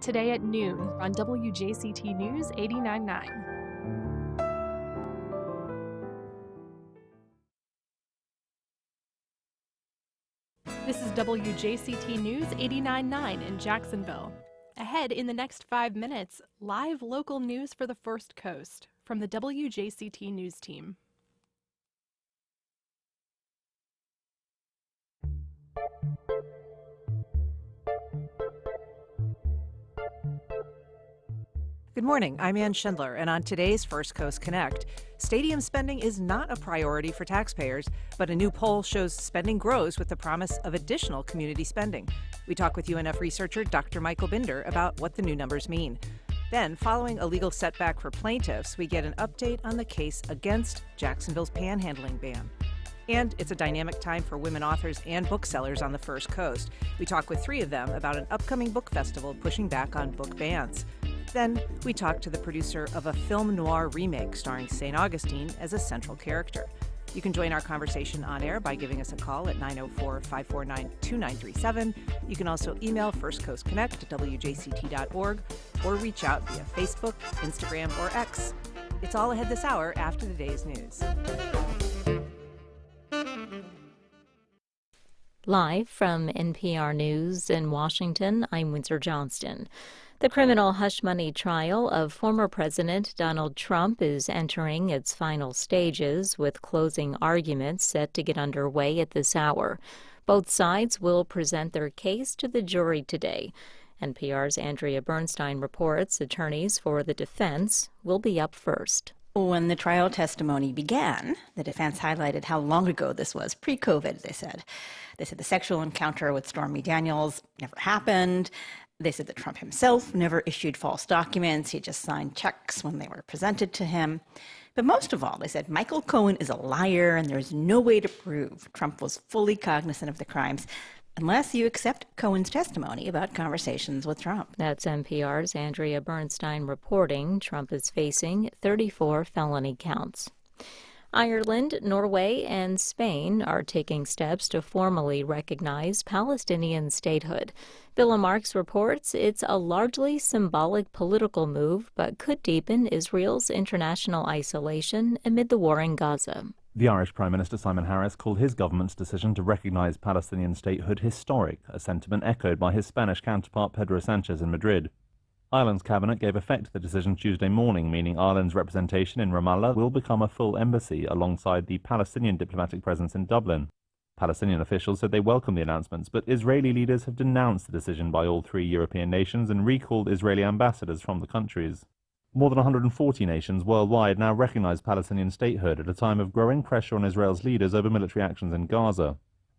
today at noon on WJCT News 89.9. This is WJCT News 89.9 in Jacksonville. Ahead in the next 5 minutes, live local news for the First Coast from the WJCT News team. Good morning, I'm Ann Schindler, and on today's First Coast Connect, stadium spending is not a priority for taxpayers, but a new poll shows spending grows with the promise of additional community spending. We talk with UNF researcher Dr. Michael Binder about what the new numbers mean. Then, following a legal setback for plaintiffs, we get an update on the case against Jacksonville's panhandling ban. And it's a dynamic time for women authors and booksellers on the First Coast. We talk with 3 of them about an upcoming book festival pushing back on book bans. Then we talk to the producer of a film noir remake starring St. Augustine as a central character. You can join our conversation on air by giving us a call at 904-549-2937. You can also email firstcoastconnect@wjct.org or reach out via Facebook, Instagram, or X. It's all ahead this hour after the day's news. Live from NPR News in Washington, I'm Windsor Johnston. The criminal hush money trial of former President Donald Trump is entering its final stages, with closing arguments set to get underway at this hour. Both sides will present their case to the jury today. NPR's Andrea Bernstein reports attorneys for the defense will be up first. When the trial testimony began, the defense highlighted how long ago this was, pre-COVID, they said. They said the sexual encounter with Stormy Daniels never happened. They said that Trump himself never issued false documents. He just signed checks when they were presented to him. But most of all, they said Michael Cohen is a liar and there's no way to prove Trump was fully cognizant of the crimes unless you accept Cohen's testimony about conversations with Trump. That's NPR's Andrea Bernstein reporting. Trump is facing 34 felony counts. Ireland, Norway, and Spain are taking steps to formally recognize Palestinian statehood. Villa Marks reports it's a largely symbolic political move, but could deepen Israel's international isolation amid the war in Gaza. The Irish Prime Minister Simon Harris called his government's decision to recognise Palestinian statehood historic, a sentiment echoed by his Spanish counterpart Pedro Sanchez in Madrid. Ireland's cabinet gave effect to the decision Tuesday morning, meaning Ireland's representation in Ramallah will become a full embassy alongside the Palestinian diplomatic presence in Dublin. Palestinian officials said they welcome the announcements, but Israeli leaders have denounced the decision by all 3 European nations and recalled Israeli ambassadors from the countries. More than 140 nations worldwide now recognize Palestinian statehood at a time of growing pressure on Israel's leaders over military actions in Gaza.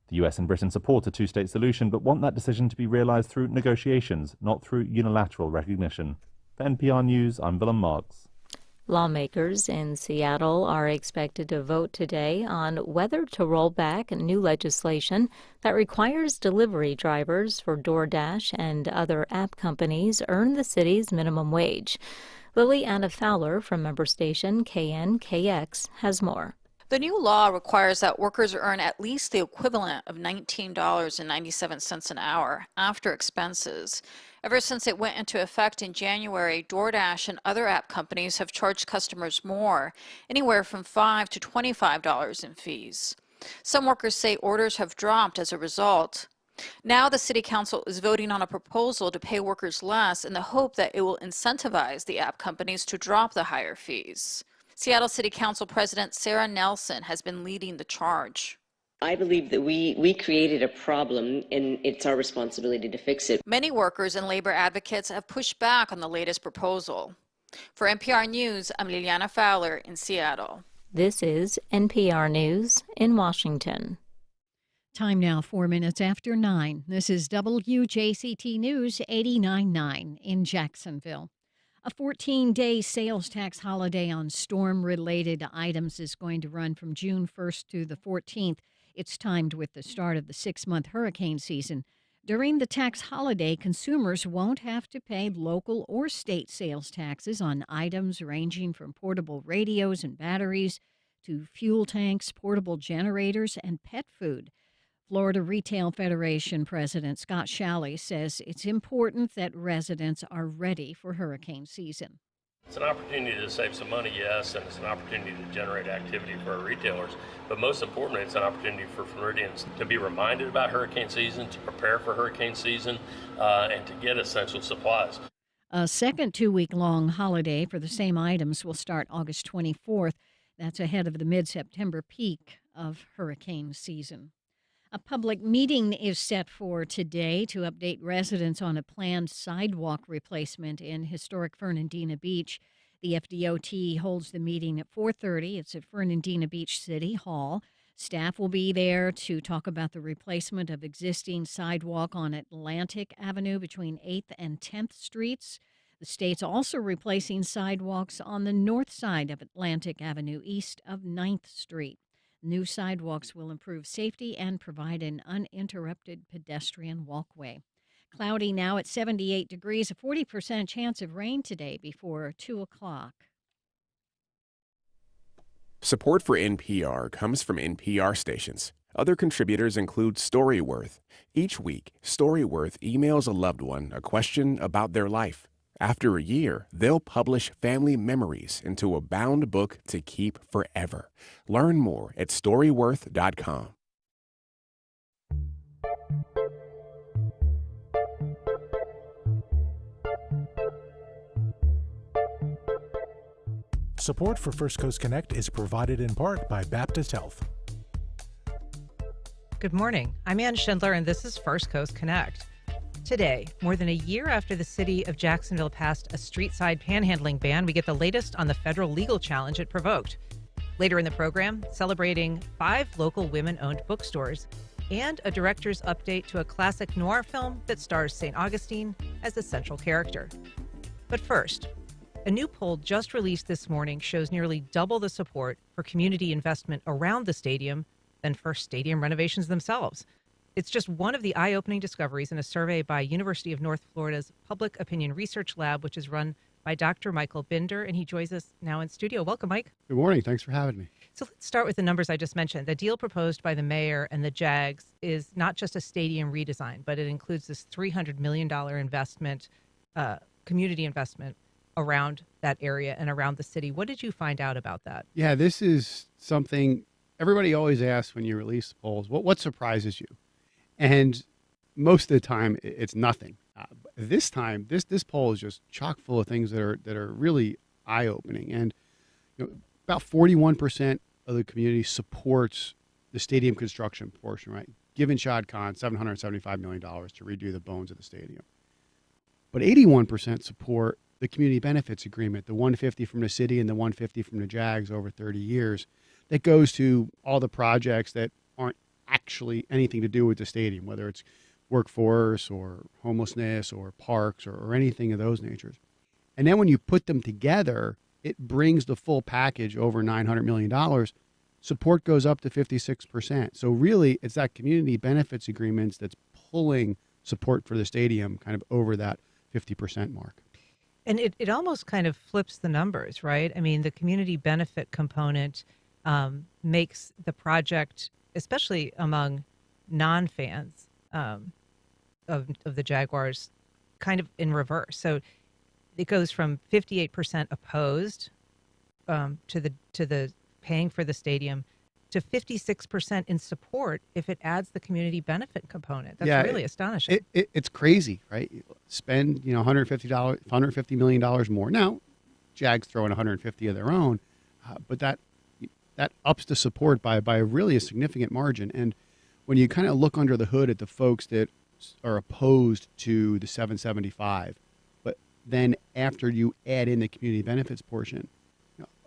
The US and Britain support a 2-state solution, but want that decision to be realized through negotiations, not through unilateral recognition. For NPR News, I'm Willem Marks. Lawmakers in Seattle are expected to vote today on whether to roll back new legislation that requires delivery drivers for DoorDash and other app companies earn the city's minimum wage. Lily Anna Fowler from member station KNKX has more. The new law requires that workers earn at least the equivalent of $19.97 an hour after expenses. Ever since it went into effect in January, DoorDash and other app companies have charged customers more, anywhere from $5 to $25 in fees. Some workers say orders have dropped as a result. Now the City Council is voting on a proposal to pay workers less in the hope that it will incentivize the app companies to drop the higher fees. Seattle City Council President Sarah Nelson has been leading the charge. I believe that we created a problem and it's our responsibility to fix it. Many workers and labor advocates have pushed back on the latest proposal. For NPR News, I'm Liliana Fowler in Seattle. This is NPR News in Washington. Time now 4 minutes after 9. This is WJCT News 89.9 in Jacksonville. A 14-day sales tax holiday on storm-related items is going to run from June 1st to the 14th. It's timed with the start of the 6-month hurricane season. During the tax holiday, consumers won't have to pay local or state sales taxes on items ranging from portable radios and batteries to fuel tanks, portable generators, and pet food. Florida Retail Federation President Scott Shalley says it's important that residents are ready for hurricane season. It's an opportunity to save some money, yes, and it's an opportunity to generate activity for our retailers. But most importantly, it's an opportunity for Floridians to be reminded about hurricane season, to prepare for hurricane season, and to get essential supplies. A second 2-week-long holiday for the same items will start August 24th. That's ahead of the mid-September peak of hurricane season. A public meeting is set for today to update residents on a planned sidewalk replacement in historic Fernandina Beach. The FDOT holds the meeting at 4:30. It's at Fernandina Beach City Hall. Staff will be there to talk about the replacement of existing sidewalk on Atlantic Avenue between 8th and 10th Streets. The state's also replacing sidewalks on the north side of Atlantic Avenue east of 9th Street. New sidewalks will improve safety and provide an uninterrupted pedestrian walkway. Cloudy now at 78 degrees, a 40% chance of rain today before 2 o'clock. Support for NPR comes from NPR stations. Other contributors include Storyworth. Each week, Storyworth emails a loved one a question about their life. After a year, they'll publish family memories into a bound book to keep forever. Learn more at Storyworth.com. Support for First Coast Connect is provided in part by Baptist Health. Good morning. I'm Ann Schindler, and this is First Coast Connect. Today, more than a year after the city of Jacksonville passed a street-side panhandling ban, we get the latest on the federal legal challenge it provoked. Later in the program, celebrating 5 local women-owned bookstores and a director's update to a classic noir film that stars St. Augustine as the central character. But first, a new poll just released this morning shows nearly double the support for community investment around the stadium than for stadium renovations themselves. It's just one of the eye-opening discoveries in a survey by University of North Florida's Public Opinion Research Lab, which is run by Dr. Michael Binder, and he joins us now in studio. Welcome, Mike. Good morning. Thanks for having me. So let's start with the numbers I just mentioned. The deal proposed by the mayor and the Jags is not just a stadium redesign, but it includes this $300 million investment, community investment around that area and around the city. What did you find out about that? Yeah, this is something everybody always asks when you release polls. What surprises you? And most of the time, it's nothing. This time, this poll is just chock full of things that are really eye-opening. And about 41% of the community supports the stadium construction portion, right? Given Shad Khan $775 million to redo the bones of the stadium. But 81% support the community benefits agreement, the $150 from the city and the $150 from the Jags over 30 years, that goes to all the projects that aren't actually anything to do with the stadium, whether it's workforce or homelessness or parks or anything of those natures. And then when you put them together, it brings the full package over $900 million. Support goes up to 56%. So really, it's that community benefits agreements that's pulling support for the stadium kind of over that 50% mark. And it almost kind of flips the numbers, right? I mean, the community benefit component makes the project, especially among non-fans of the Jaguars, kind of in reverse. So it goes from 58% opposed to the paying for the stadium to 56% in support if it adds the community benefit component. That's really astonishing. It's crazy, right? Spend $150 million more. Now, Jags throw in 150 of their own, but that ups the support by really a significant margin. And when you kind of look under the hood at the folks that are opposed to the 775, but then after you add in the community benefits portion,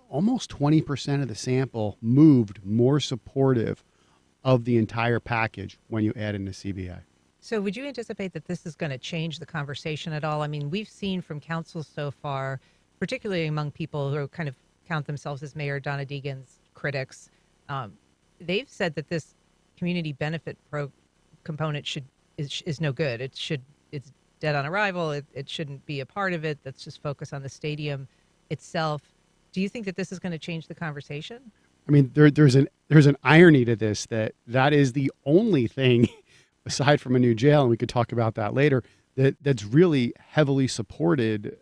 almost 20% of the sample moved more supportive of the entire package when you add in the CBA. So would you anticipate that this is going to change the conversation at all? I mean, we've seen from council so far, particularly among people who kind of count themselves as Mayor Donna Deegan's critics, they've said that this community benefit component is no good. It's dead on arrival. It shouldn't be a part of it. Let's just focus on the stadium itself. Do you think that this is going to change the conversation? I mean, there's an irony to this that is the only thing, aside from a new jail, and we could talk about that later, that's really heavily supported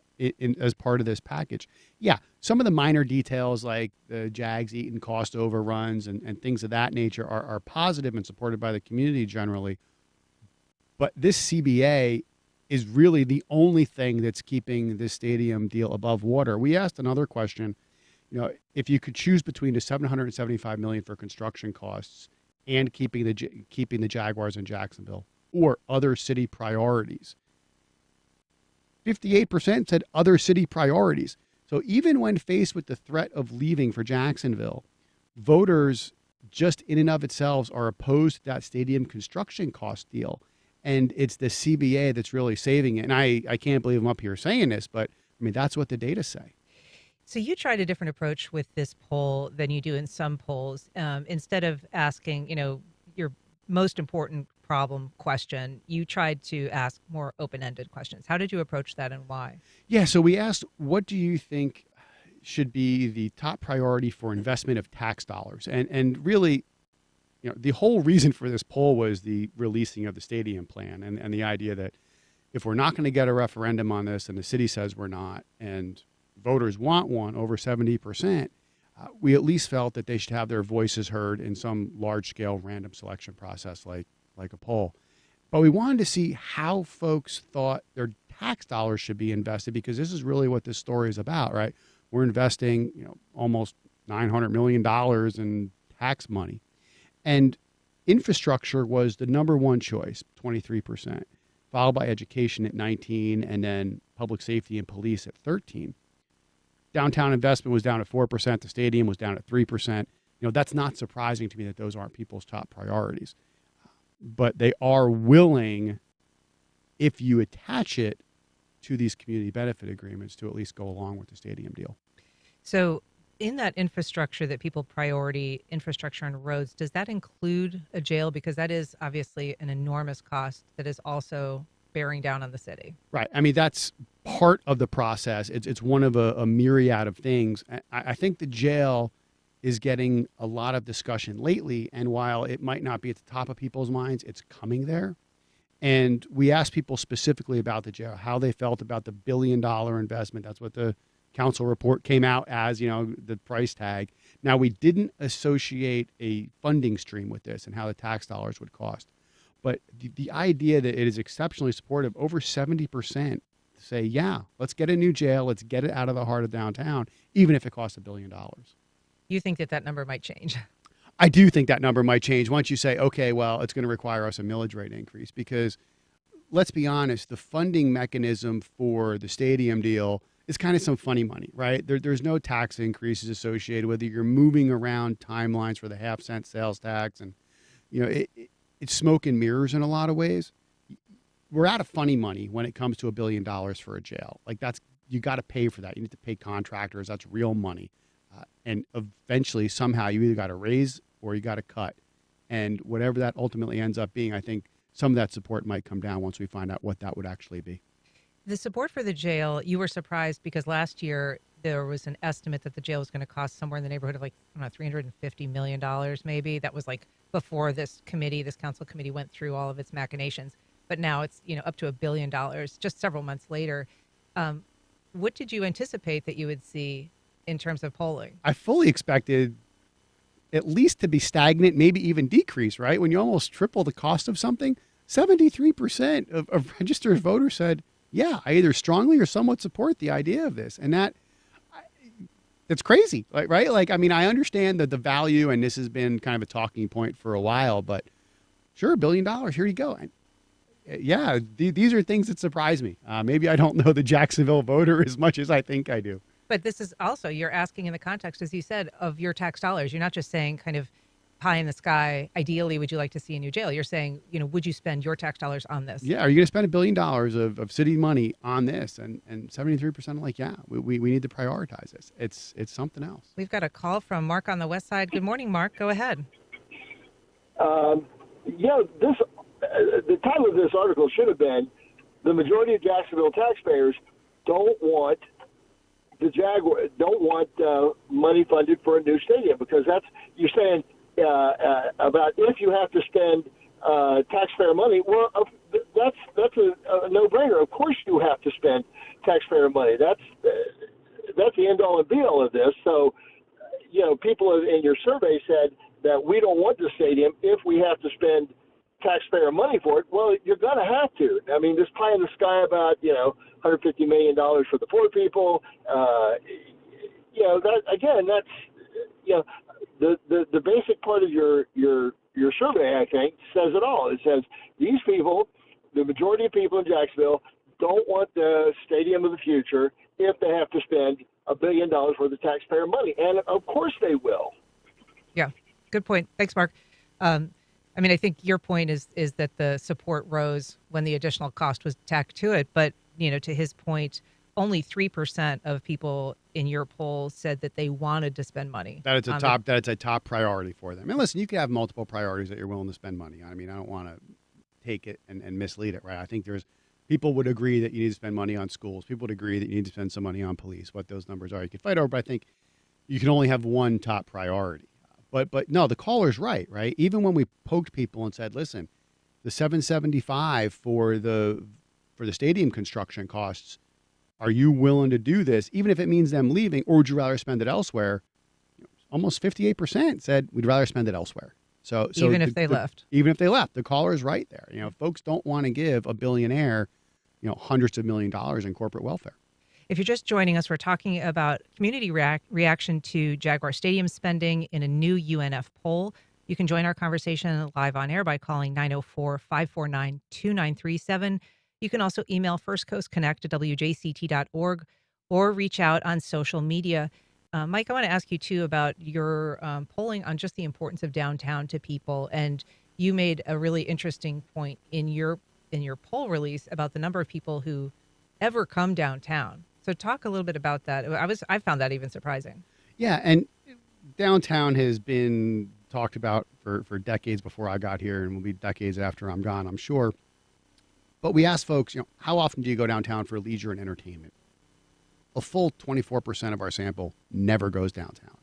as part of this package. Yeah, some of the minor details like the JAGs eating cost overruns and things of that nature are positive and supported by the community generally. But this CBA is really the only thing that's keeping this stadium deal above water. We asked another question, if you could choose between the $775 million for construction costs and keeping the Jaguars in Jacksonville or other city priorities, 58% said other city priorities. So even when faced with the threat of leaving for Jacksonville, voters just in and of itself are opposed to that stadium construction cost deal. And it's the CBA that's really saving it. And I can't believe I'm up here saying this, but I mean, that's what the data say. So you tried a different approach with this poll than you do in some polls. Instead of asking, your most important problem question, you tried to ask more open-ended questions. How did you approach that and why? Yeah, so we asked, what do you think should be the top priority for investment of tax dollars? And really, the whole reason for this poll was the releasing of the stadium plan and the idea that if we're not going to get a referendum on this and the city says we're not, and voters want one over 70%, we at least felt that they should have their voices heard in some large-scale random selection process like a poll. But we wanted to see how folks thought their tax dollars should be invested, because this is really what this story is about, right? We're investing, almost $900 million in tax money. And infrastructure was the number one choice, 23%, followed by education at 19%, and then public safety and police at 13%. Downtown investment was down at 4%. The stadium was down at 3%. That's not surprising to me that those aren't people's top priorities. But they are willing, if you attach it to these community benefit agreements, to at least go along with the stadium deal. So in that infrastructure that people priority, infrastructure and roads, does that include a jail? Because that is obviously an enormous cost that is also bearing down on the city. Right. I mean, that's part of the process. It's one of a myriad of things. I think the jail is getting a lot of discussion lately, and while it might not be at the top of people's minds, it's coming there. And we asked people specifically about the jail, how they felt about the $1 billion investment. That's what the council report came out as, the price tag. Now, we didn't associate a funding stream with this and how the tax dollars would cost. But the idea that it is exceptionally supportive, over 70% say, yeah, let's get a new jail, let's get it out of the heart of downtown, even if it costs $1 billion. You think that number might change? I do think that number might change once you say, okay, well, it's going to require us a millage rate increase, because let's be honest, the funding mechanism for the stadium deal is kind of some funny money, right? There's no tax increases associated with it. You're moving around timelines for the half-cent sales tax, and it's smoke and mirrors in a lot of ways. We're out of funny money when it comes to $1 billion for a jail. Like, you got to pay for that. You need to pay contractors. That's real money. And eventually, somehow, you either got to raise or you got to cut. And whatever that ultimately ends up being, I think some of that support might come down once we find out what that would actually be. The support for the jail, you were surprised because last year there was an estimate that the jail was going to cost somewhere in the neighborhood of $350 million maybe. That was before this council committee went through all of its machinations. But now it's up to $1 billion just several months later. What did you anticipate that you would see in terms of polling? I fully expected at least to be stagnant, maybe even decrease, right? When you almost triple the cost of something, 73% of registered voters said, yeah, I either strongly or somewhat support the idea of this. And that's crazy, right? I understand that the value, and this has been kind of a talking point for a while, but sure, $1 billion, here you go. And yeah, these are things that surprise me. Maybe I don't know the Jacksonville voter as much as I think I do. But this is also, you're asking in the context, as you said, of your tax dollars. You're not just saying kind of pie in the sky, ideally, would you like to see a new jail? You're saying, would you spend your tax dollars on this? Yeah, are you going to spend $1 billion of city money on this? And 73% are like, yeah, we need to prioritize this. It's something else. We've got a call from Mark on the west side. Good morning, Mark. Go ahead. The title of this article should have been, "The majority of Jacksonville taxpayers don't want the Jaguar don't want money funded for a new stadium, because you're saying about if you have to spend taxpayer money. Well, that's a no-brainer. Of course, you have to spend taxpayer money. That's the end all and be all of this. So, people in your survey said that we don't want the stadium if we have to spend taxpayer money for it. Well, you're going to have to. I mean, this pie in the sky about $150 million for the poor people. That's the basic part of your survey, I think, says it all. It says these people, the majority of people in Jacksonville, don't want the stadium of the future if they have to spend $1 billion worth of taxpayer money, and of course they will. Yeah, good point. Thanks, Mark. I think your point is that the support rose when the additional cost was tacked to it. But, to his point, only 3% of people in your poll said that they wanted to spend money. That it's a top priority for them. And listen, you can have multiple priorities that you're willing to spend money on. I mean, I don't want to take it and mislead it, right? I think people would agree that you need to spend money on schools. People would agree that you need to spend some money on police. What those numbers are, you can fight over, but I think you can only have one top priority. But no, the caller's right? Even when we poked people and said, listen, the $775 for the stadium construction costs, are you willing to do this, even if it means them leaving, or would you rather spend it elsewhere? Almost 58% said we'd rather spend it elsewhere. So even if they left, the caller's right there. Folks don't want to give a billionaire, hundreds of million dollars in corporate welfare. if you're just joining us, we're talking about community reaction to Jaguar Stadium spending in a new UNF poll. You can join our conversation live on air by calling 904-549-2937. You can also email firstcoastconnect@wjct.org or reach out on social media. Mike, I want to ask you, too, about your polling on just the importance of downtown to people. And you made a really interesting point in your poll release about the number of people who ever come downtown. So talk a little bit about that. I found that even surprising. Yeah, and downtown has been talked about for decades before I got here, and will be decades after I'm gone, I'm sure. But we asked folks, how often do you go downtown for leisure and entertainment? A full 24% of our sample never goes downtown.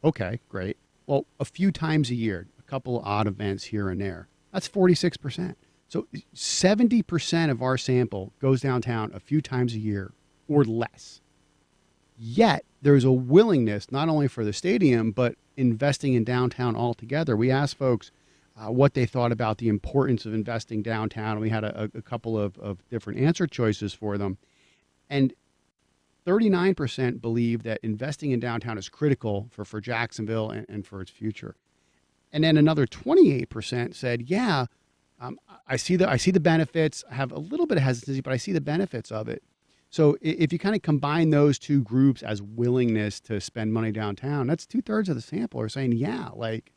Okay, great. Well, a few times a year, a couple of odd events here and there. That's 46%. So 70% of our sample goes downtown a few times a year or less. Yet there's a willingness not only for the stadium, but investing in downtown altogether. We asked folks what they thought about the importance of investing downtown. And we had a couple of different answer choices for them. And 39% believe that investing in downtown is critical for Jacksonville and for its future. And then another 28% said, yeah, I see the benefits. I have a little bit of hesitancy, but I see the benefits of it. So if you kind of combine those two groups as willingness to spend money downtown, that's 2/3 of the sample are saying, yeah, like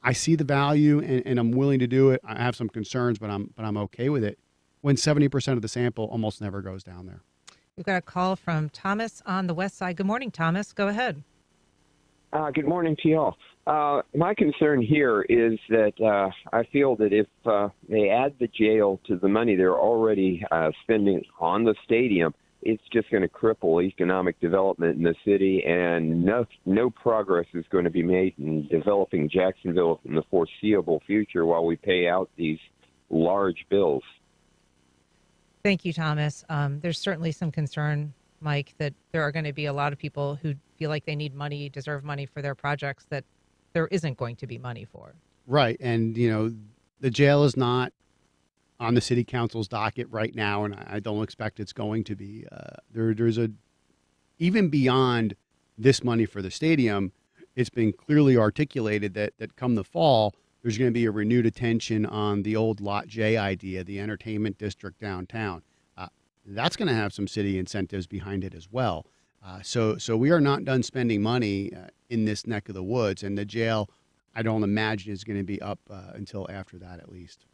I see the value and I'm willing to do it. I have some concerns, but I'm okay with it. When 70% of the sample almost never goes down there. We've got a call from Thomas on the west side. Good morning, Thomas. Go ahead. Good morning to y'all. My concern here is that I feel that if they add the jail to the money they're already spending on the stadium, it's just going to cripple economic development in the city, and no progress is going to be made in developing Jacksonville in the foreseeable future while we pay out these large bills. Thank you, Thomas. There's certainly some concern, Mike, that there are going to be a lot of people who feel like they need money, deserve money for their projects that there isn't going to be money for. Right. And, the jail is not on the city council's docket right now, and I don't expect it's going to be. There's even beyond this money for the stadium, it's been clearly articulated that come the fall, there's going to be a renewed attention on the old Lot J idea, the entertainment district downtown. That's going to have some city incentives behind it as well. So we are not done spending money in this neck of the woods, and the jail, I don't imagine, is going to be up until after that at least.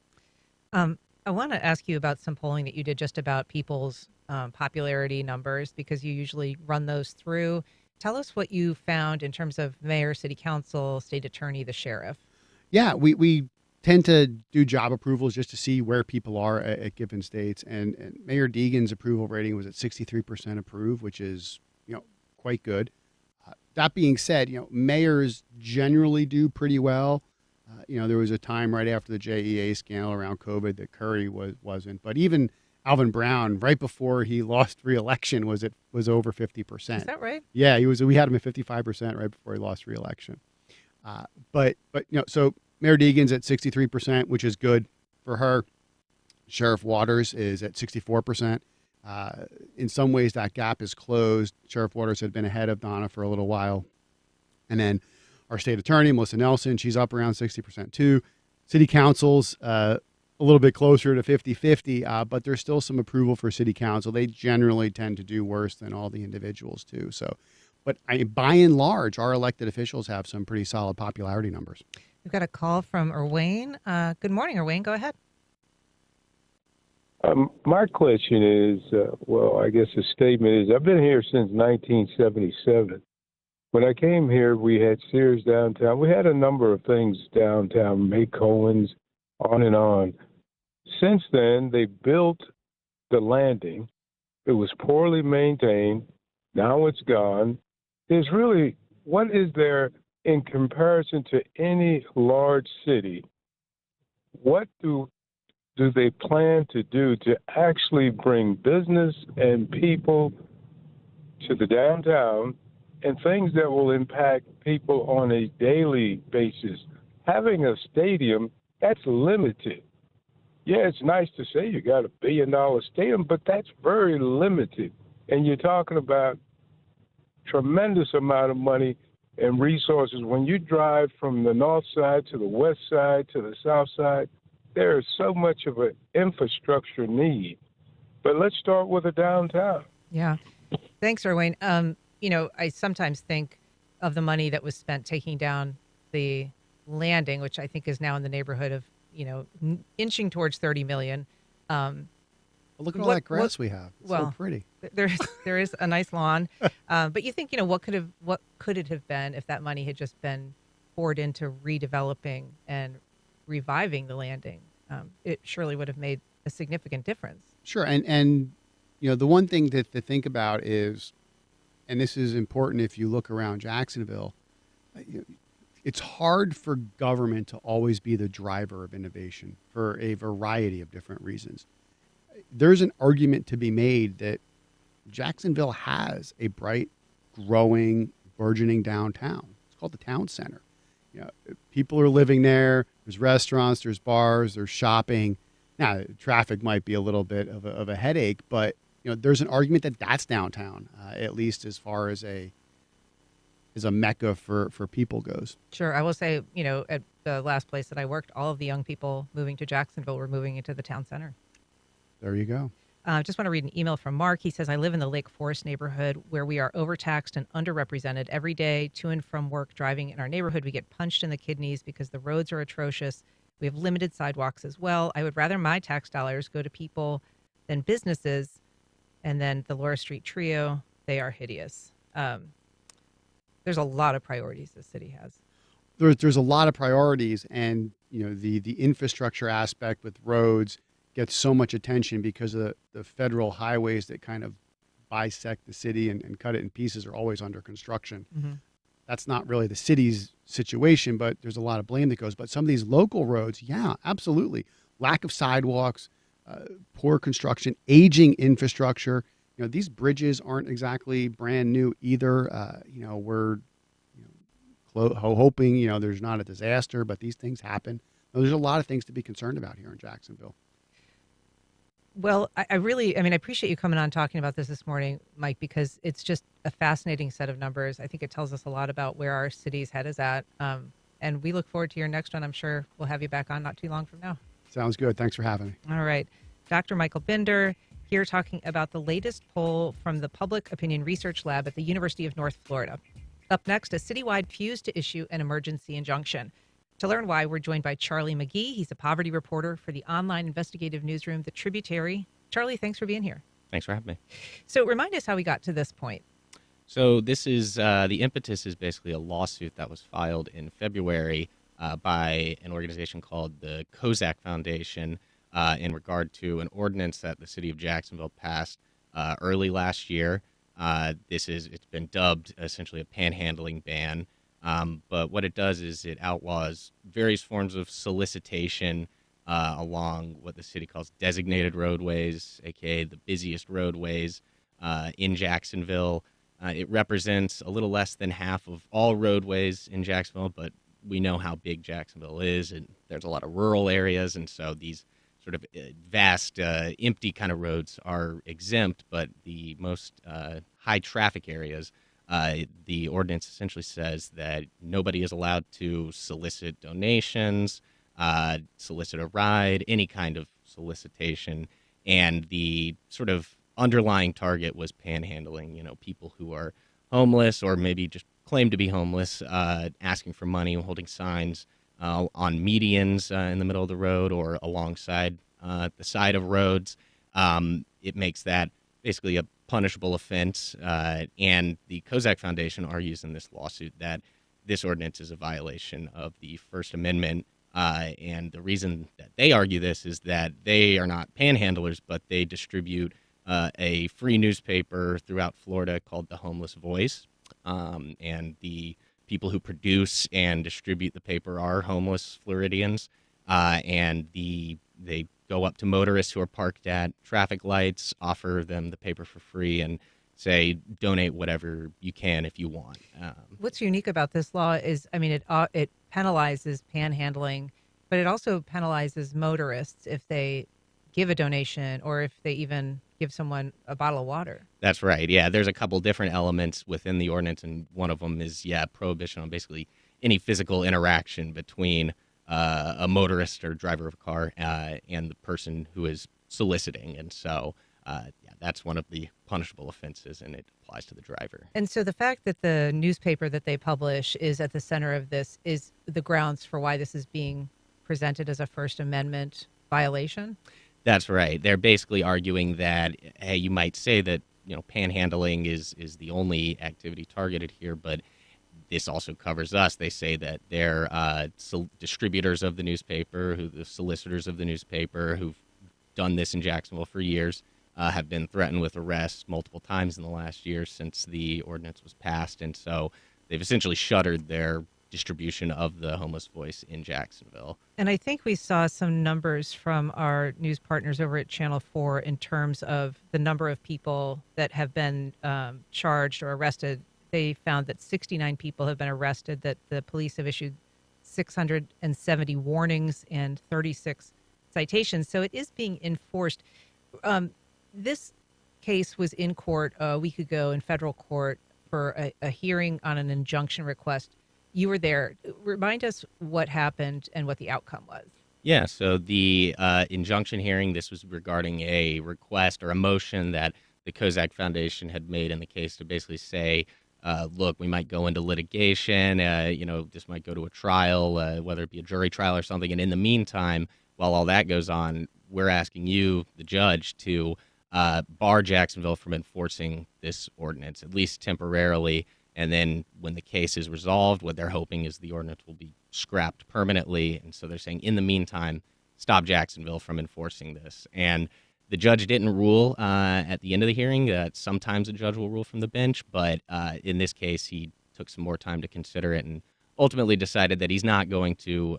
I want to ask you about some polling that you did just about people's popularity numbers, because you usually run those through. Tell us what you found in terms of mayor, city council, state attorney, the sheriff. Yeah, we tend to do job approvals just to see where people are at given states. And Mayor Deegan's approval rating was at 63% approve, which is quite good. That being said, mayors generally do pretty well. There was a time right after the JEA scandal around COVID that Curry wasn't, but even Alvin Brown, right before he lost re-election, was over 50%. Is that right? Yeah, he was. We had him at 55% right before he lost re-election. So Mayor Deegan's at 63%, which is good for her. Sheriff Waters is at 64%. In some ways, that gap is closed. Sheriff Waters had been ahead of Donna for a little while. And then our state attorney, Melissa Nelson, she's up around 60% too. City councils, a little bit closer to 50-50, but there's still some approval for city council. They generally tend to do worse than all the individuals too. So, but by and large, our elected officials have some pretty solid popularity numbers. We've got a call from Erwayne. Good morning, Erwayne. Go ahead. My question is, I guess the statement is, I've been here since 1977. When I came here, we had Sears downtown. We had a number of things downtown, May Cohen's, on and on. Since then, they built the landing. It was poorly maintained. Now it's gone. What is there in comparison to any large city? What do they plan to do to actually bring business and people to the downtown and things that will impact people on a daily basis? Having a stadium, that's limited. Yeah, it's nice to say you got $1 billion stadium, but that's very limited. And you're talking about tremendous amount of money and resources. When you drive from the north side to the west side to the south side, there is so much of an infrastructure need. But let's start with the downtown. Yeah. Thanks, Erwayne. I sometimes think of the money that was spent taking down the landing, which I think is now in the neighborhood of, inching towards 30 million. Look at all that grass we have. It's so pretty. There is a nice lawn. But you think, what could it have been if that money had just been poured into redeveloping and reviving the landing? It surely would have made a significant difference. Sure. And the one thing to think about is, and this is important if you look around Jacksonville, it's hard for government to always be the driver of innovation for a variety of different reasons. There's an argument to be made that Jacksonville has a bright, growing, burgeoning downtown. It's called the town center. People are living there. There's restaurants, there's bars, there's shopping. Now, traffic might be a little bit of a headache, but there's an argument that that's downtown, at least as far as a mecca for people goes. Sure. I will say, at the last place that I worked, all of the young people moving to Jacksonville were moving into the town center. There you go. Just want to read an email from Mark. He says, I live in the Lake Forest neighborhood where we are overtaxed and underrepresented. Every day to and from work driving in our neighborhood, we get punched in the kidneys because the roads are atrocious. We have limited sidewalks as well. I would rather my tax dollars go to people than businesses. And then the Laura Street Trio, they are hideous. There's a lot of priorities the city has. There's a lot of priorities, and the infrastructure aspect with roads gets so much attention because of the federal highways that kind of bisect the city and cut it in pieces are always under construction. Mm-hmm. That's not really the city's situation, but there's a lot of blame that goes. But some of these local roads, yeah, absolutely. Lack of sidewalks, poor construction, aging infrastructure. These bridges aren't exactly brand new either. We're hoping, there's not a disaster, but these things happen. There's a lot of things to be concerned about here in Jacksonville. Well, I appreciate you coming on talking about this morning, Mike, because it's just a fascinating set of numbers. I think it tells us a lot about where our city's head is at. And we look forward to your next one. I'm sure we'll have you back on not too long from now. Sounds good. Thanks for having me. All right. Dr. Michael Binder here talking about the latest poll from the Public Opinion Research Lab at the University of North Florida. Up next, a citywide fuse to issue an emergency injunction. To learn why, we're joined by Charlie McGee. He's a poverty reporter for the online investigative newsroom, The Tributary. Charlie, thanks for being here. Thanks for having me. So remind us how we got to this point. So this is, the impetus is basically a lawsuit that was filed in February by an organization called the Kozak Foundation in regard to an ordinance that the city of Jacksonville passed early last year It's been dubbed essentially a panhandling ban. But what it does is it outlaws various forms of solicitation along what the city calls designated roadways, aka the busiest roadways in Jacksonville. It represents a little less than half of all roadways in Jacksonville, but we know how big Jacksonville is, and there's a lot of rural areas, and so these sort of vast, empty kind of roads are exempt, but the most high traffic areas, the ordinance essentially says that nobody is allowed to solicit donations, solicit a ride, any kind of solicitation, and the sort of underlying target was panhandling, people who are homeless or maybe just claim to be homeless, asking for money, holding signs on medians in the middle of the road or alongside the side of roads. It makes that basically a punishable offense. And the Kozak Foundation argues in this lawsuit that this ordinance is a violation of the First Amendment. And the reason that they argue this is that they are not panhandlers, but they distribute a free newspaper throughout Florida called The Homeless Voice. And the people who produce and distribute the paper are homeless Floridians. And they go up to motorists who are parked at traffic lights, offer them the paper for free, and say, donate whatever you can if you want. What's unique about this law is, it penalizes panhandling, but it also penalizes motorists if they give a donation or if they even give someone a bottle of water. That's right. Yeah, there's a couple different elements within the ordinance, and one of them is, prohibition on basically any physical interaction between a motorist or driver of a car and the person who is soliciting. And so, that's one of the punishable offenses, and it applies to the driver. And so the fact that the newspaper that they publish is at the center of this is the grounds for why this is being presented as a First Amendment violation? That's right. They're basically arguing that, hey, you might say that, panhandling is the only activity targeted here, but this also covers us. They say that they're distributors of the newspaper, the solicitors of the newspaper, who've done this in Jacksonville for years, have been threatened with arrest multiple times in the last year since the ordinance was passed. And so they've essentially shuttered their distribution of the Homeless Voice in Jacksonville. And I think we saw some numbers from our news partners over at Channel 4 in terms of the number of people that have been charged or arrested. They found that 69 people have been arrested, that the police have issued 670 warnings and 36 citations. So it is being enforced. This case was in court a week ago in federal court for a hearing on an injunction request. You were there. Remind us what happened and what the outcome was. Yeah, so the injunction hearing, this was regarding a request or a motion that the Kozak Foundation had made in the case to basically say, look, we might go into litigation, this might go to a trial, whether it be a jury trial or something. And in the meantime, while all that goes on, we're asking you, the judge, to bar Jacksonville from enforcing this ordinance, at least temporarily. And then when the case is resolved, what they're hoping is the ordinance will be scrapped permanently. And so they're saying, in the meantime, stop Jacksonville from enforcing this. And the judge didn't rule at the end of the hearing. Sometimes a judge will rule from the bench, but in this case, he took some more time to consider it and ultimately decided that he's not going to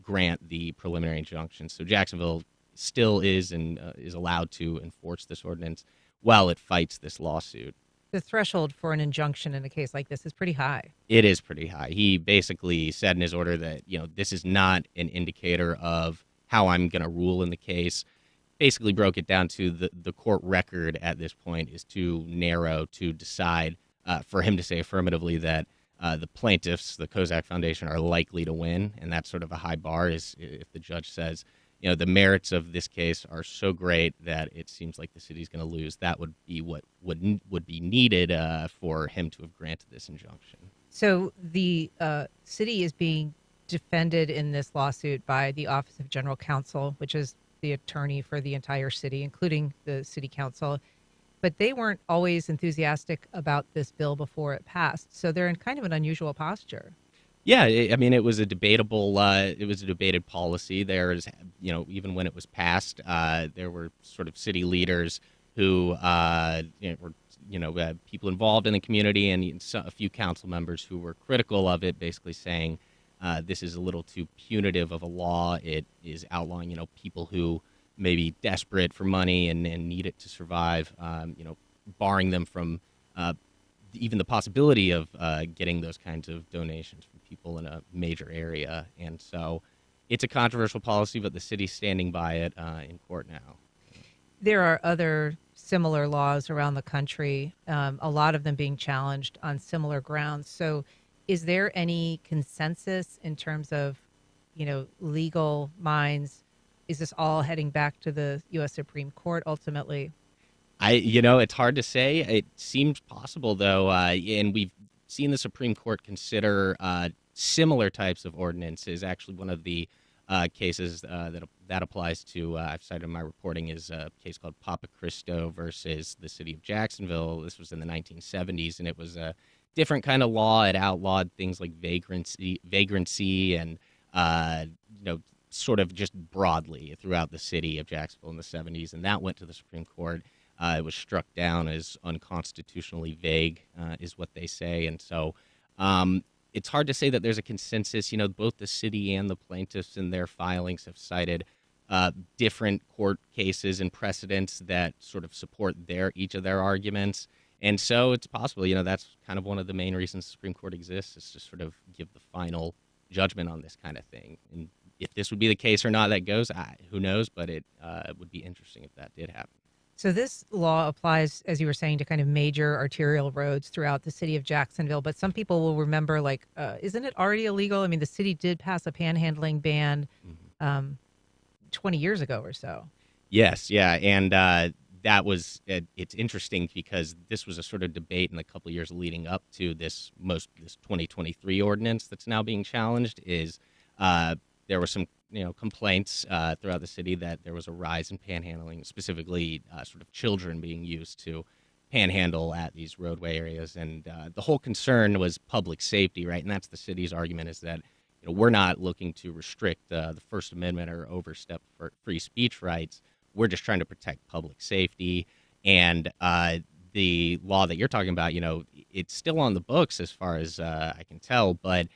grant the preliminary injunction. So Jacksonville still is and is allowed to enforce this ordinance while it fights this lawsuit. The threshold for an injunction in a case like this is pretty high. It is pretty high. He basically said in his order that, this is not an indicator of how I'm going to rule in the case. Basically broke it down to the court record at this point is too narrow to decide for him to say affirmatively that the plaintiffs, the Kozak Foundation, are likely to win. And that's sort of a high bar is if the judge says, the merits of this case are so great that it seems like the city's going to lose. That would be what would be needed for him to have granted this injunction. So the city is being defended in this lawsuit by the Office of General Counsel, which is the attorney for the entire city, including the city council. But they weren't always enthusiastic about this bill before it passed. So they're in kind of an unusual posture. Yeah, it was a debated policy. There's, even when it was passed, there were sort of city leaders who were people involved in the community, and a few council members who were critical of it, basically saying this is a little too punitive of a law. It is outlawing people who may be desperate for money and need it to survive. Barring them from even the possibility of getting those kinds of donations from people in a major area. And so it's a controversial policy, but the city's standing by it in court now. There are other similar laws around the country, a lot of them being challenged on similar grounds. So is there any consensus in terms of, legal minds? Is this all heading back to the U.S. Supreme Court ultimately? It's hard to say. It seems possible, though, and we've seen the Supreme Court consider similar types of ordinances. Actually, one of the cases that applies to, I've cited in my reporting, is a case called Papa Cristo versus the city of Jacksonville. This was in the 1970s, and it was a different kind of law. It outlawed things like vagrancy and, sort of just broadly throughout the city of Jacksonville in the 70s, and that went to the Supreme Court. It was struck down as unconstitutionally vague, is what they say. And so it's hard to say that there's a consensus. Both the city and the plaintiffs in their filings have cited different court cases and precedents that sort of support each of their arguments. And so it's possible, that's kind of one of the main reasons the Supreme Court exists, is to sort of give the final judgment on this kind of thing. And if this would be the case or not, that goes, who knows, but it would be interesting if that did happen. So this law applies, as you were saying, to kind of major arterial roads throughout the city of Jacksonville. But some people will remember, isn't it already illegal? I mean, the city did pass a panhandling ban 20 years ago or so. Yes, yeah. And that was, it's interesting because this was a sort of debate in the couple of years leading up to this 2023 ordinance that's now being challenged. Is there were some complaints throughout the city that there was a rise in panhandling, specifically sort of children being used to panhandle at these roadway areas. And the whole concern was public safety, right? And that's the city's argument, is that we're not looking to restrict the First Amendment or overstep for free speech rights. We're just trying to protect public safety. And the law that you're talking about, it's still on the books as far as I can tell, but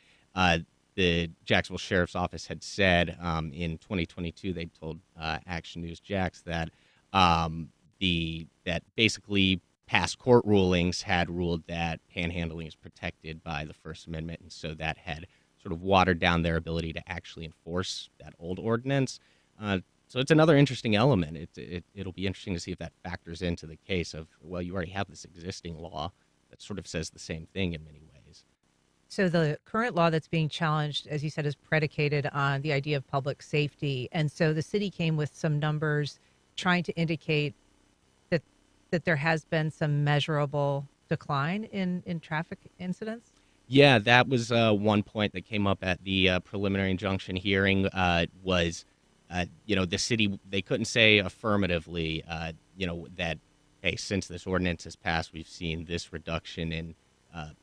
the Jacksonville Sheriff's Office had said in 2022, they told Action News Jax that that basically past court rulings had ruled that panhandling is protected by the First Amendment, and so that had sort of watered down their ability to actually enforce that old ordinance. So it's another interesting element. It'll be interesting to see if that factors into the case of, well, you already have this existing law that sort of says the same thing in many ways. So the current law that's being challenged, as you said, is predicated on the idea of public safety. And so the city came with some numbers trying to indicate that there has been some measurable decline in traffic incidents. Yeah, that was one point that came up at the preliminary injunction hearing. Was the city, they couldn't say affirmatively, that, hey, since this ordinance has passed, we've seen this reduction in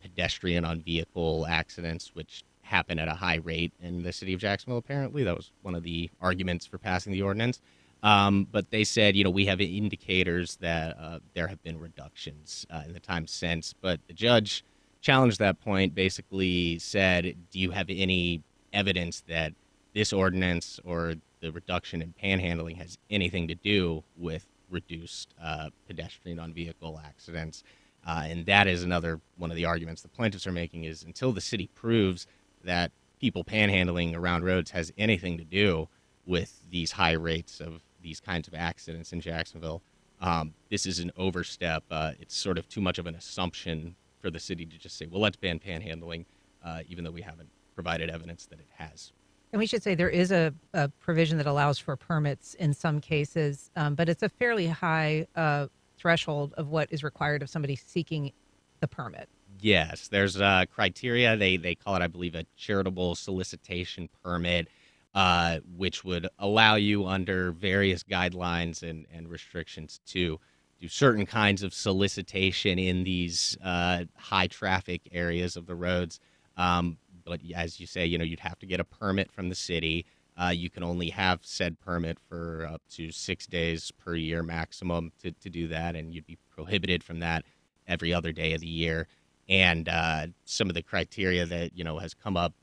pedestrian on vehicle accidents, which happen at a high rate in the city of Jacksonville, apparently. That was one of the arguments for passing the ordinance. But they said, we have indicators that there have been reductions in the time since. But the judge challenged that point, basically said, do you have any evidence that this ordinance or the reduction in panhandling has anything to do with reduced pedestrian on vehicle accidents? And that is another one of the arguments the plaintiffs are making, is until the city proves that people panhandling around roads has anything to do with these high rates of these kinds of accidents in Jacksonville, this is an overstep. It's sort of too much of an assumption for the city to just say, well, let's ban panhandling, even though we haven't provided evidence that it has. And we should say there is a provision that allows for permits in some cases, but it's a fairly high threshold of what is required of somebody seeking the permit. Yes, there's criteria. They call it, I believe, a charitable solicitation permit, which would allow you under various guidelines and restrictions to do certain kinds of solicitation in these high traffic areas of the roads. But as you say, you'd have to get a permit from the city. You can only have said permit for up to 6 days per year maximum to do that, and you'd be prohibited from that every other day of the year. And some of the criteria that has come up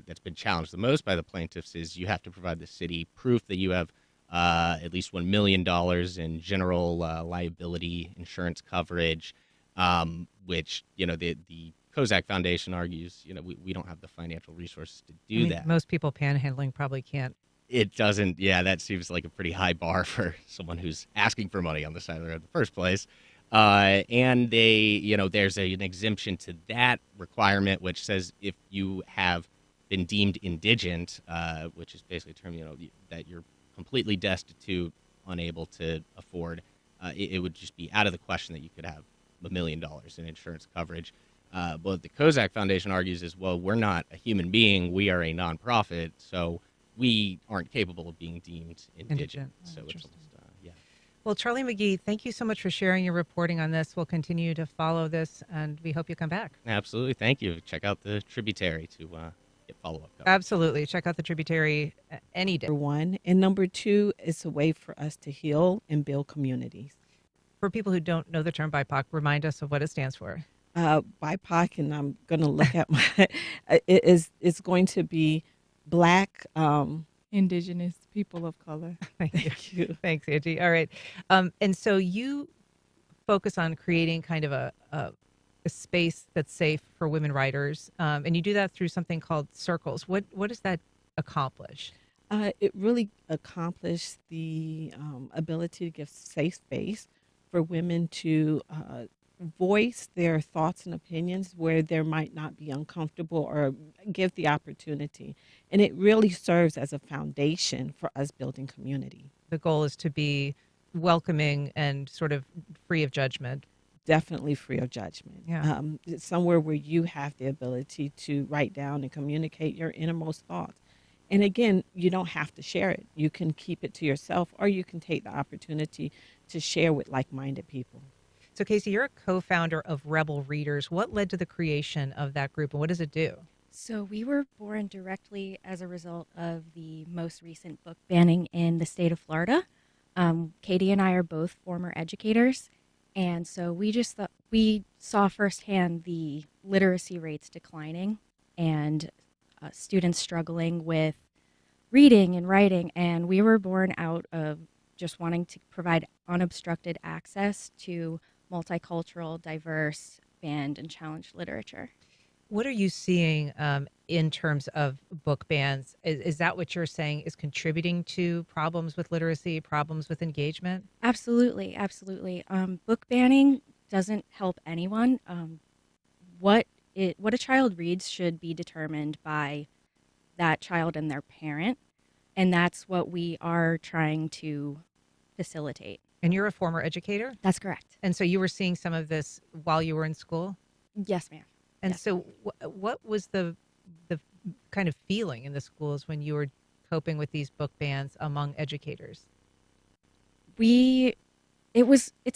that's been challenged the most by the plaintiffs is you have to provide the city proof that you have at least $1 million in general liability insurance coverage, which the Kozak Foundation argues we don't have the financial resources to do that. Most people panhandling probably can't. It doesn't. Yeah, that seems like a pretty high bar for someone who's asking for money on the side of the road in the first place. And there's an exemption to that requirement, which says if you have been deemed indigent, which is basically a term, that you're completely destitute, unable to afford, it would just be out of the question that you could have $1 million in insurance coverage. But the Kozak Foundation argues is, well, we're not a human being. We are a nonprofit, so we aren't capable of being deemed indigent. So it's almost, yeah. Well, Charlie McGee, thank you so much for sharing your reporting on this. We'll continue to follow this, and we hope you come back. Absolutely. Thank you. Check out the Tributary to get follow-up coverage. Absolutely. Check out the Tributary any day. Number one. And number two, it's a way for us to heal and build communities. For people who don't know the term BIPOC, remind us of what it stands for. BIPOC, and I'm going to look at my, it's going to be Black, Indigenous people of color. Thank you. Thanks, Angie. All right. And so you focus on creating kind of a space that's safe for women writers, and you do that through something called Circles. What does that accomplish? It really accomplished the ability to give safe space for women to voice their thoughts and opinions where there might not be uncomfortable, or give the opportunity. And it really serves as a foundation for us building community. The goal is to be welcoming and sort of free of judgment. Definitely free of judgment. Yeah. It's somewhere where you have the ability to write down and communicate your innermost thoughts. And again, you don't have to share it. You can keep it to yourself, or you can take the opportunity to share with like-minded people. So, Casey, you're a co-founder of Rebel Readers. What led to the creation of that group, and what does it do? So we were born directly as a result of the most recent book banning in the state of Florida. Katie and I are both former educators, and so we saw firsthand the literacy rates declining and students struggling with reading and writing, and we were born out of just wanting to provide unobstructed access to multicultural, diverse, banned, and challenged literature. What are you seeing in terms of book bans? Is that what you're saying is contributing to problems with literacy, problems with engagement? Absolutely, absolutely. Book banning doesn't help anyone. What a child reads should be determined by that child and their parent, and that's what we are trying to facilitate. And you're a former educator? That's correct. And so you were seeing some of this while you were in school? Yes, ma'am. And Yes. so what was the kind of feeling in the schools when you were coping with these book bans among educators? It's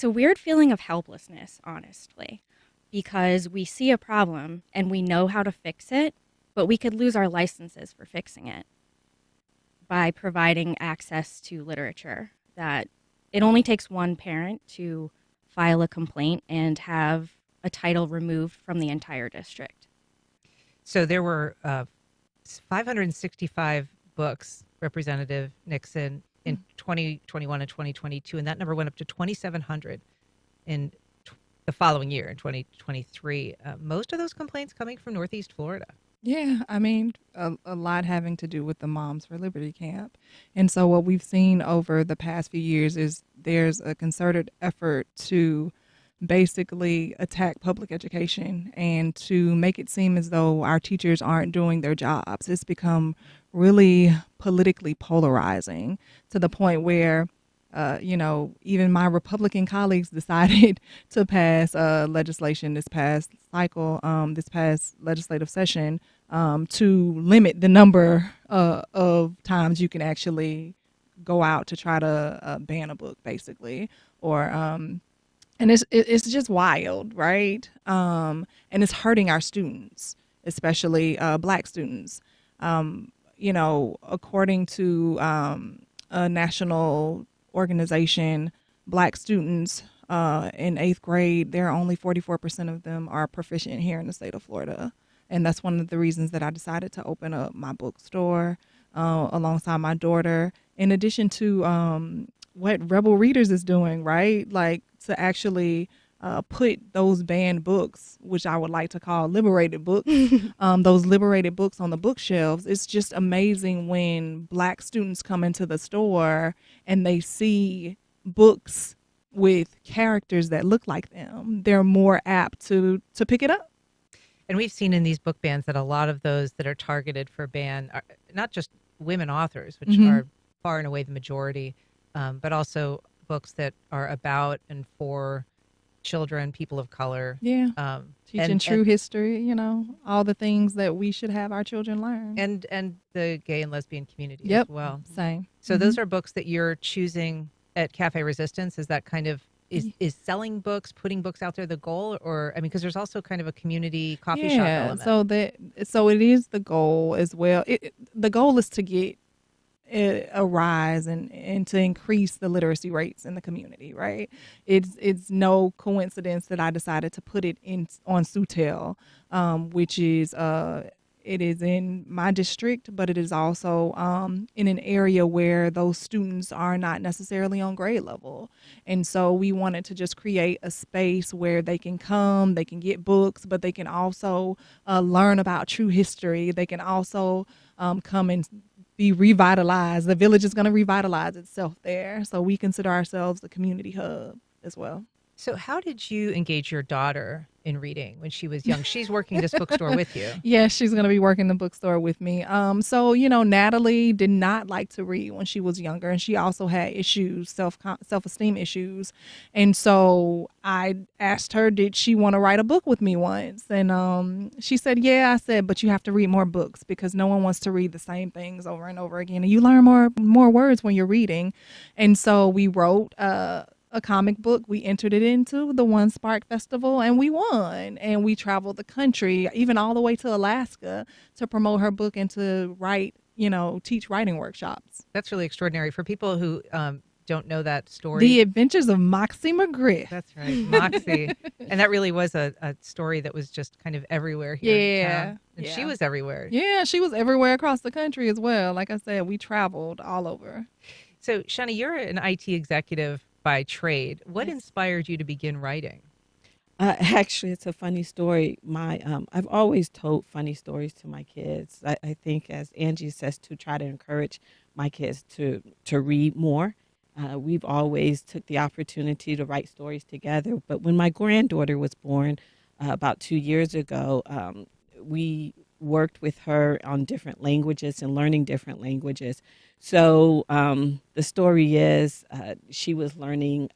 a weird feeling of helplessness, honestly, because we see a problem and we know how to fix it, but we could lose our licenses for fixing it by providing access to literature. That it only takes one parent to file a complaint and have a title removed from the entire district. So there were 565 books, Representative Nixon, in 2021 and 2022, and that number went up to 2,700 in the following year, in 2023. Most of those complaints coming from Northeast Florida. Yeah, I mean, a lot having to do with the Moms for Liberty camp. And so what we've seen over the past few years is there's a concerted effort to basically attack public education and to make it seem as though our teachers aren't doing their jobs. It's become really politically polarizing to the point where even my Republican colleagues decided to pass legislation this past cycle, this past legislative session, to limit the number of times you can actually go out to try to ban a book, basically, or and it's just wild, right? And it's hurting our students, especially Black students. according to a national organization, Black students in 8th grade, there are only 44% of them are proficient here in the state of Florida. And that's one of the reasons that I decided to open up my bookstore alongside my daughter, in addition to what Rebel Readers is doing, right? Like to actually put those banned books, which I would like to call liberated books, those liberated books on the bookshelves. It's just amazing when Black students come into the store and they see books with characters that look like them. They're more apt to pick it up. And we've seen in these book bans that a lot of those that are targeted for ban are not just women authors, which are far and away the majority, but also books that are about and for children, people of color. Yeah. Teaching true history, all the things that we should have our children learn. And the gay and lesbian community as well. Same. So those are books that you're choosing at Cafe Resistance. Is that kind of is selling books, putting books out there the goal, or because there's also kind of a community coffee shop element. So it is the goal as well. The goal is to get a rise and to increase the literacy rates in the community, right? It's no coincidence that I decided to put it on Sutel, which is it is in my district, but it is also in an area where those students are not necessarily on grade level. And so we wanted to just create a space where they can come, they can get books, but they can also learn about true history. They can also come and be revitalized. The village is going to revitalize itself there. So we consider ourselves a community hub as well. So how did you engage your daughter in reading when she was young? She's working this bookstore with you. Yeah, she's going to be working the bookstore with me. So, Natalie did not like to read when she was younger, and she also had issues, self-esteem issues. And so I asked her, did she want to write a book with me once? And she said, yeah. I said, but you have to read more books because no one wants to read the same things over and over again. And you learn more words when you're reading. And so we wrote a comic book. We entered it into the One Spark Festival and we won. And we traveled the country, even all the way to Alaska, to promote her book and to teach writing workshops. That's really extraordinary. For people who don't know that story. The Adventures of Moxie McGriff. That's right, Moxie. And that really was a story that was just kind of everywhere here in town. And she was everywhere. Yeah, she was everywhere across the country as well. Like I said, we traveled all over. So, Shani, you're an IT executive by trade. What inspired you to begin writing? Actually, it's a funny story. I've always told funny stories to my kids. I think, as Angie says, to try to encourage my kids to read more. We've always took the opportunity to write stories together. But when my granddaughter was born about 2 years ago, we worked with her on different languages and learning different languages. So the story is she was learning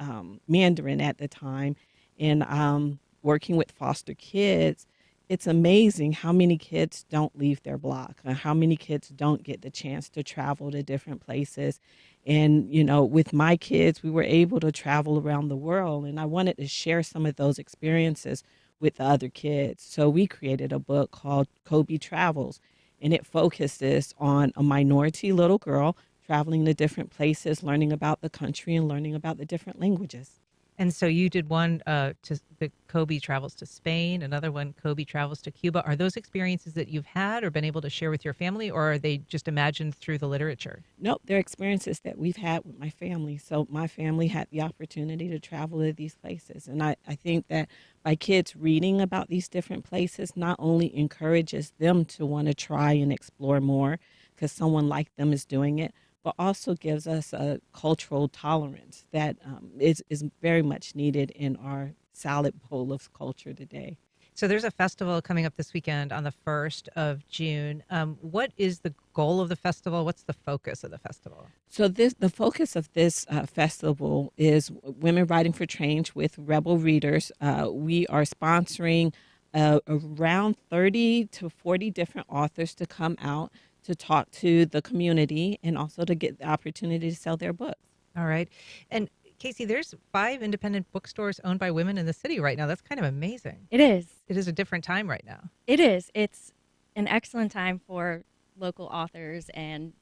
Mandarin at the time, and working with foster kids. It's amazing how many kids don't leave their block, and how many kids don't get the chance to travel to different places. And, with my kids, we were able to travel around the world, and I wanted to share some of those experiences with the other kids. So we created a book called Kobe Travels, and it focuses on a minority little girl traveling to different places, learning about the country and learning about the different languages. And so you did one to the Kobe Travels to Spain, another one, Kobe Travels to Cuba. Are those experiences that you've had or been able to share with your family, or are they just imagined through the literature? Nope, they're experiences that we've had with my family. So my family had the opportunity to travel to these places. And I think that by kids reading about these different places not only encourages them to want to try and explore more because someone like them is doing it, but also gives us a cultural tolerance that is very much needed in our salad bowl of culture today. So there's a festival coming up this weekend on the 1st of June. What is the goal of the festival? What's the focus of the festival? So the focus of this festival is Women Writing for Change with Rebel Readers. We are sponsoring around 30 to 40 different authors to come out to talk to the community and also to get the opportunity to sell their books. All right. And Casey, there's 5 independent bookstores owned by women in the city right now. That's kind of amazing. It is. It is a different time right now. It is. It's an excellent time for local authors and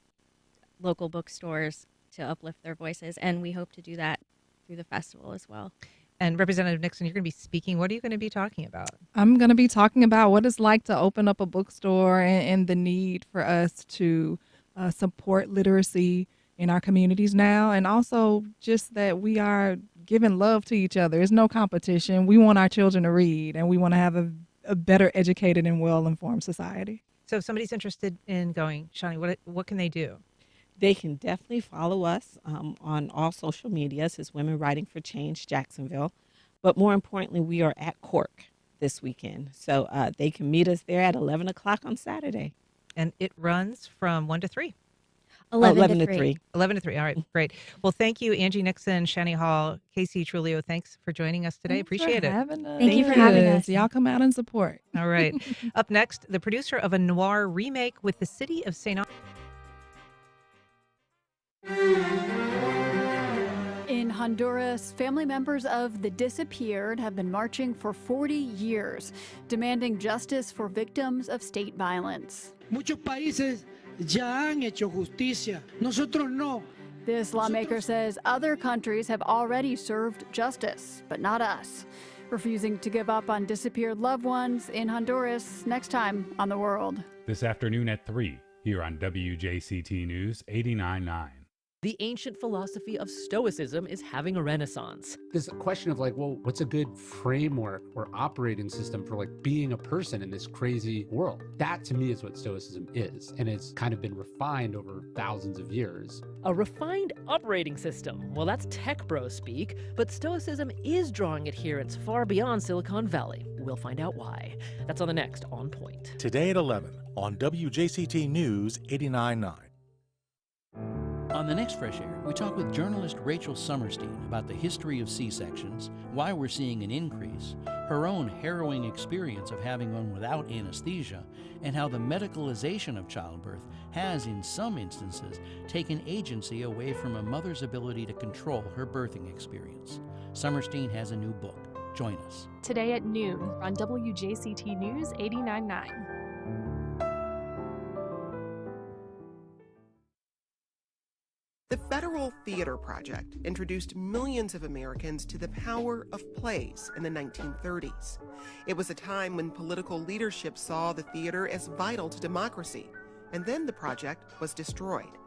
local bookstores to uplift their voices, and we hope to do that through the festival as well. And Representative Nixon, you're going to be speaking. What are you going to be talking about? I'm going to be talking about what it's like to open up a bookstore and the need for us to support literacy in our communities now, and also just that we are giving love to each other. There's no competition. We want our children to read, and we want to have a better educated and well-informed society. So if somebody's interested in going, Shani, what can they do? They can definitely follow us on all social medias as Women Writing for Change Jacksonville. But more importantly, we are at Cork this weekend. So they can meet us there at 11 o'clock on Saturday. And it runs from 1 to 3. 11 to 3. 11 to 3. All right, great. Well, thank you, Angie Nixon, Shani Hall, Casey Trulio. Thanks for joining us today. Appreciate it. Thank you for having us. Y'all come out and support. All right. Up next, the producer of a noir remake with the city of St. In Honduras, family members of the disappeared have been marching for 40 years, demanding justice for victims of state violence. Muchos países ya han hecho justicia. Nosotros no. This lawmaker says other countries have already served justice, but not us. Refusing to give up on disappeared loved ones in Honduras, next time on The World. This afternoon at 3, here on WJCT News 89.9. The ancient philosophy of Stoicism is having a renaissance. This question of like, well, what's a good framework or operating system for like being a person in this crazy world? That to me is what Stoicism is. And it's kind of been refined over thousands of years. A refined operating system. Well, that's tech bro speak, but Stoicism is drawing adherents far beyond Silicon Valley. We'll find out why. That's on the next On Point. Today at 11 on WJCT News 89.9. On the next Fresh Air, we talk with journalist Rachel Summerstein about the history of C-sections, why we're seeing an increase, her own harrowing experience of having one without anesthesia, and how the medicalization of childbirth has, in some instances, taken agency away from a mother's ability to control her birthing experience. Summerstein has a new book. Join us. Today at noon on WJCT News 89.9. The Federal Theater Project introduced millions of Americans to the power of plays in the 1930s. It was a time when political leadership saw the theater as vital to democracy, and then the project was destroyed.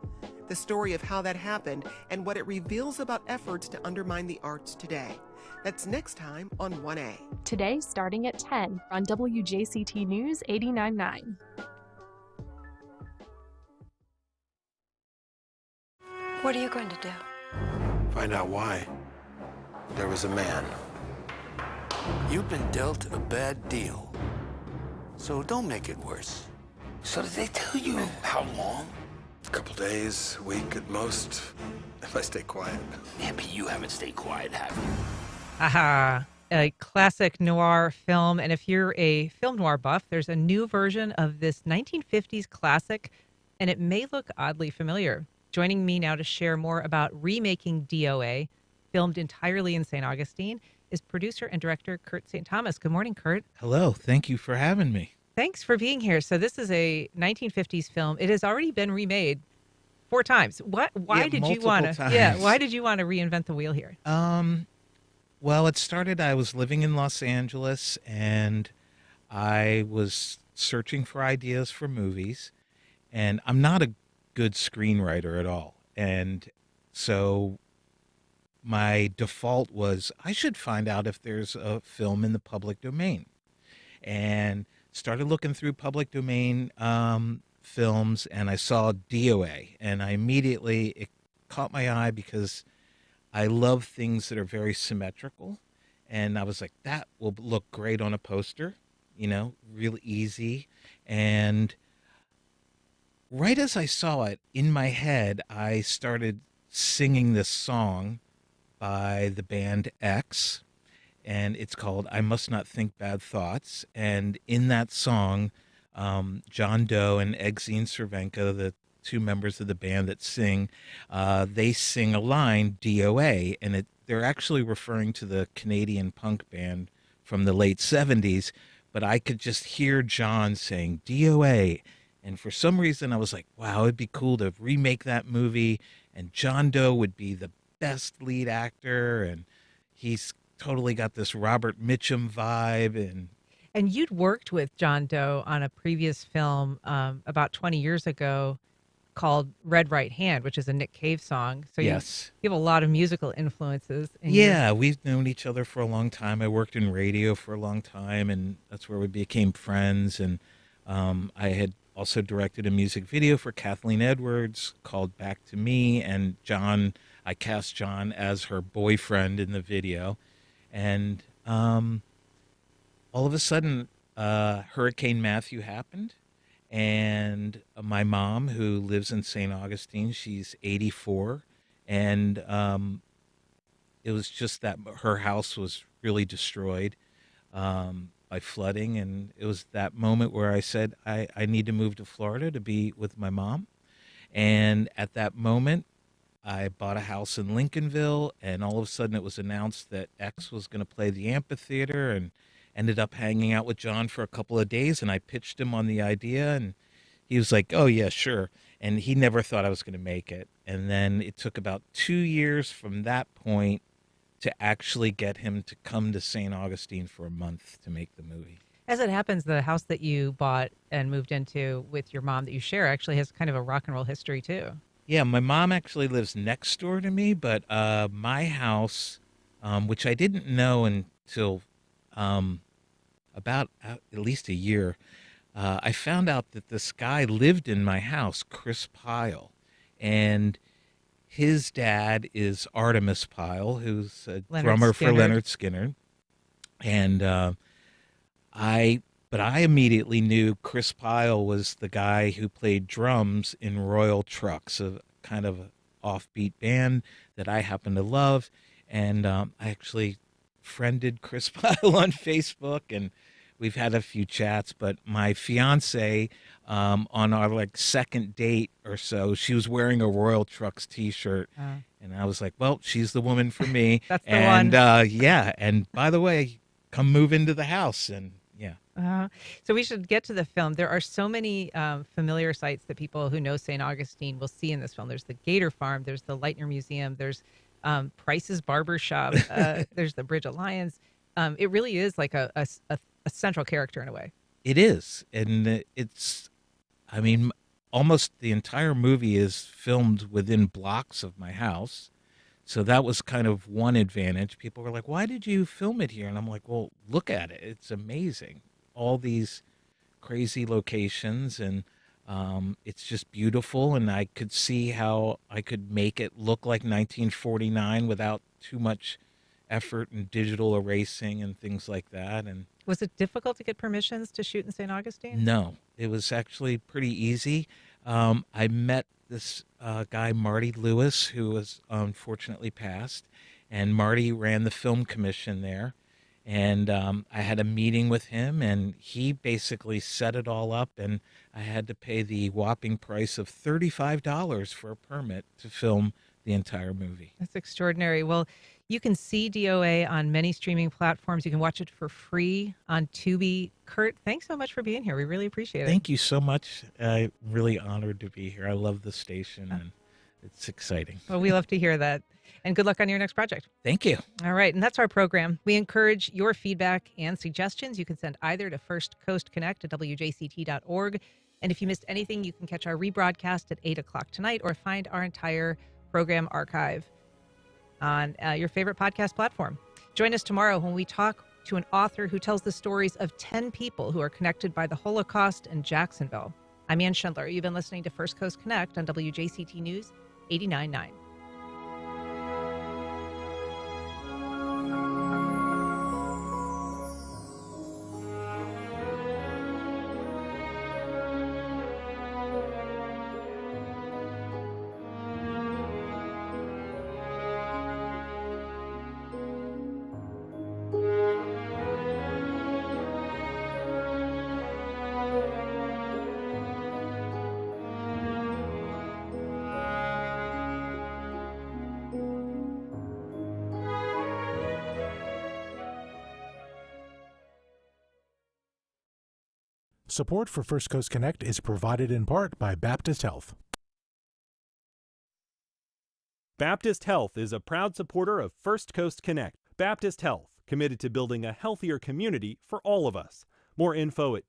The story of how that happened and what it reveals about efforts to undermine the arts today. That's next time on 1A. Today starting at 10 on WJCT News 89.9. What are you going to do? Find out why. There was a man. You've been dealt a bad deal. So don't make it worse. So did they tell you how long? A couple days, a week at most, if I stay quiet. Yeah, but you haven't stayed quiet, have you? Aha. A classic noir film. And if you're a film noir buff, there's a new version of this 1950s classic, and it may look oddly familiar. Joining me now to share more about remaking DOA, filmed entirely in St. Augustine, is producer and director Kurt St. Thomas. Good morning, Kurt. Hello. Thank you for having me. Thanks for being here. So this is a 1950s film. It has already been remade 4 times. Why did you want to? Yeah, why did you want to reinvent the wheel here? Well, it started. I was living in Los Angeles, and I was searching for ideas for movies, and I'm not a good screenwriter at all. And so my default was I should find out if there's a film in the public domain, and started looking through public domain films, and I saw DOA, and it caught my eye because I love things that are very symmetrical, and I was like, that will look great on a poster, real easy. And right as I saw it, in my head, I started singing this song by the band X, and it's called I Must Not Think Bad Thoughts. And in that song, John Doe and Exene Cervenka, the 2 members of the band that sing, they sing a line, DOA, and they're actually referring to the Canadian punk band from the late 70s, but I could just hear John saying DOA. And for some reason, I was like, wow, it'd be cool to remake that movie, and John Doe would be the best lead actor, and he's totally got this Robert Mitchum vibe. And you'd worked with John Doe on a previous film about 20 years ago called Red Right Hand, which is a Nick Cave song. So Yes. you have a lot of musical influences. Yeah, we've known each other for a long time. I worked in radio for a long time, and that's where we became friends. And I had also directed a music video for Kathleen Edwards called Back to Me, and I cast John as her boyfriend in the video. And all of a sudden, Hurricane Matthew happened. And my mom, who lives in St. Augustine, she's 84. And it was just that her house was really destroyed by flooding. And it was that moment where I said, I need to move to Florida to be with my mom. And at that moment, I bought a house in Lincolnville. And all of a sudden, it was announced that X was going to play the amphitheater, and ended up hanging out with John for a couple of days, and I pitched him on the idea, and he was like, oh, yeah, sure. And he never thought I was going to make it. And then it took about 2 years from that point to actually get him to come to St. Augustine for a month to make the movie. As it happens, the house that you bought and moved into with your mom that you share actually has kind of a rock and roll history, too. Yeah, my mom actually lives next door to me, but my house, which I didn't know until about at least a year, I found out that this guy lived in my house, Chris Pyle, and his dad is Artemis Pyle, who's a drummer for Leonard Skinner. And I immediately knew Chris Pyle was the guy who played drums in Royal Trucks, a kind of offbeat band that I happen to love. And I actually friended Chris Pyle on Facebook, and we've had a few chats. But my fiance, on our second date or so, she was wearing a Royal Trucks T-shirt, and I was like, "Well, she's the woman for me." That's the one. Yeah. And by the way, come move into the house, and yeah. So we should get to the film. There are so many familiar sites that people who know St. Augustine will see in this film. There's the Gator Farm. There's the Lightner Museum. There's Price's Barber Shop. There's the Bridge Alliance. It really is like a central character in a way. It is. And almost the entire movie is filmed within blocks of my house. So that was kind of one advantage. People were like, why did you film it here? And I'm like, well, look at it. It's amazing. All these crazy locations, and it's just beautiful. And I could see how I could make it look like 1949 without too much effort and digital erasing and things like that. And was it difficult to get permissions to shoot in St. Augustine? No, it was actually pretty easy. I met this guy, Marty Lewis, who was unfortunately passed, and Marty ran the film commission there. And I had a meeting with him, and he basically set it all up, and I had to pay the whopping price of $35 for a permit to film the entire movie. That's extraordinary. Well, you can see DOA on many streaming platforms. You can watch it for free on Tubi. Kurt, thanks so much for being here. We really appreciate it. Thank you so much. I'm really honored to be here. I love the station, and it's exciting. Well, we love to hear that. And good luck on your next project. Thank you. All right. And that's our program. We encourage your feedback and suggestions. You can send either to First Coast Connect at WJCT.org. And if you missed anything, you can catch our rebroadcast at 8 o'clock tonight, or find our entire program archive on your favorite podcast platform. Join us tomorrow when we talk to an author who tells the stories of 10 people who are connected by the Holocaust in Jacksonville. I'm Ann Schindler. You've been listening to First Coast Connect on WJCT News 89.9. Support for First Coast Connect is provided in part by Baptist Health. Baptist Health is a proud supporter of First Coast Connect. Baptist Health, committed to building a healthier community for all of us. More info at